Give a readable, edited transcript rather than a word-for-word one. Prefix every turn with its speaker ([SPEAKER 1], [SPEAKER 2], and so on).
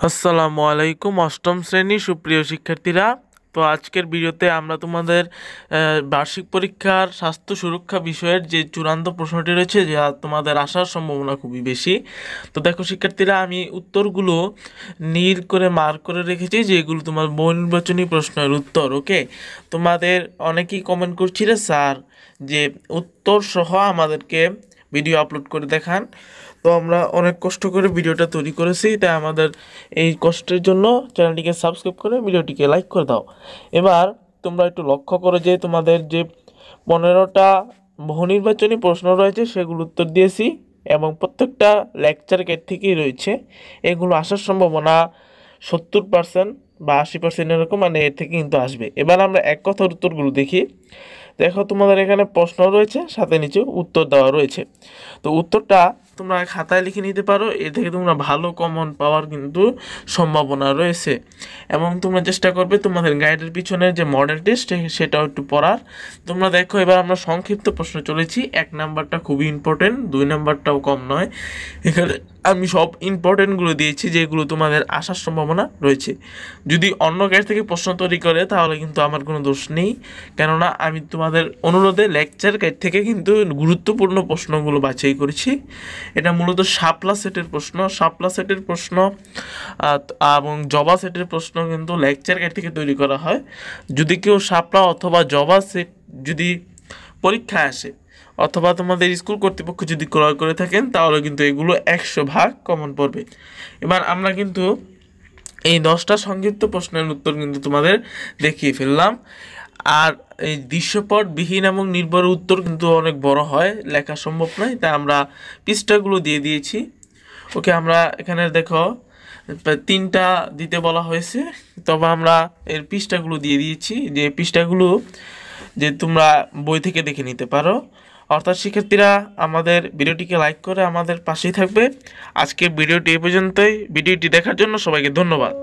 [SPEAKER 1] আসসালামু আলাইকুম অষ্টম শ্রেণী সুপ্রিয় শিক্ষার্থীরা। তো আজকের ভিডিওতে আমরা তোমাদের বার্ষিক পরীক্ষার স্বাস্থ্য সুরক্ষা বিষয়ের যে চূড়ান্ত প্রশ্নটি রয়েছে যা তোমাদের আসার সম্ভাবনা খুবই বেশি। তো দেখো শিক্ষার্থীরা, আমি উত্তরগুলো নীল করে মার্ক করে রেখেছি যেগুলো তোমার বহু নির্বাচনী প্রশ্নের উত্তর। ওকে, তোমাদের অনেকেই কমেন্ট করছিলে স্যার যে উত্তর সহ আমাদেরকে ভিডিও আপলোড করে দেখান। তো আমরা অনেক কষ্ট করে ভিডিওটা তৈরি করেছি, তাই আমাদের এই কষ্টের জন্য চ্যানেলটিকে সাবস্ক্রাইব করে ভিডিওটিকে লাইক করে দাও। এবার তোমরা একটু লক্ষ্য করো যে তোমাদের যে 15টা বহু নির্বাচনী প্রশ্ন রয়েছে সেগুলো উত্তর দিয়েছি এবং প্রত্যেকটা লেকচার গেট থেকেই রয়েছে। এগুলো আসার সম্ভাবনা 70% বা 80% এরকম, মানে এর থেকে কিন্তু আসবে। এবার আমরা এক কথার উত্তরগুলো দেখি। দেখো তোমাদের এখানে প্রশ্ন রয়েছে, সাথে নিচে উত্তর দেওয়া রয়েছে। তো উত্তরটা তোমরা খাতায় লিখে নিতে পারো, এ থেকে তোমরা ভালো কমন পাওয়ার কিন্তু সম্ভাবনা রয়েছে। এবং তোমরা চেষ্টা করবে তোমাদের গাইডের পিছনের যে মডেল টেস্ট সেটাও একটু পড়ার। তোমরা দেখো এবার আমরা সংক্ষিপ্ত প্রশ্ন চলেছি। 1 নাম্বারটা খুবই ইম্পর্টেন্ট, 2 নাম্বারটাও কম নয়। এখানে আমি সব ইম্পর্টেন্টগুলো দিয়েছি যেগুলো তোমাদের আসার সম্ভাবনা রয়েছে। যদি অন্য গাইড থেকে প্রশ্ন তৈরি করে তাহলে কিন্তু আমার কোনো দোষ নেই, কেননা আমি তোমাদের অনুরোধে লেকচার গাইড থেকে কিন্তু গুরুত্বপূর্ণ প্রশ্নগুলো বাছাই করেছি। এটা মূলত শাপলা সেটের প্রশ্ন, শাপলা সেটের প্রশ্ন এবং জবা সেটের প্রশ্ন কিন্তু লেকচার গাইড থেকে তৈরি করা হয়। যদি কেউ শাপলা অথবা জবা সেট যদি পরীক্ষায় আসে অথবা তোমাদের স্কুল কর্তৃপক্ষ যদি ক্রয় করে থাকেন তাহলে কিন্তু এগুলো 100% কমন পড়বে। এবার আমরা কিন্তু এই 10টা সংক্ষিপ্ত প্রশ্নের উত্তর কিন্তু তোমাদের দেখিয়ে ফেললাম। আর এই দৃশ্যপটবিহীন এবং নির্ভর উত্তর কিন্তু অনেক বড় হয়, লেখা সম্ভব নয়, তাই আমরা পৃষ্ঠাগুলো দিয়ে দিয়েছি। ওকে, আমরা এখানে দেখো 3টা দিতে বলা হয়েছে, তবে আমরা এর পৃষ্ঠাগুলো দিয়ে দিয়েছি, যে পৃষ্ঠাগুলো যে তোমরা বই থেকে দেখে নিতে পারো। অর্থাৎ শিক্ষার্থীরা আমাদের ভিডিওটিকে লাইক করে আমাদের পাশেই থাকবে। আজকের ভিডিওটি এ পর্যন্তই। ভিডিওটি দেখার জন্য সবাইকে ধন্যবাদ।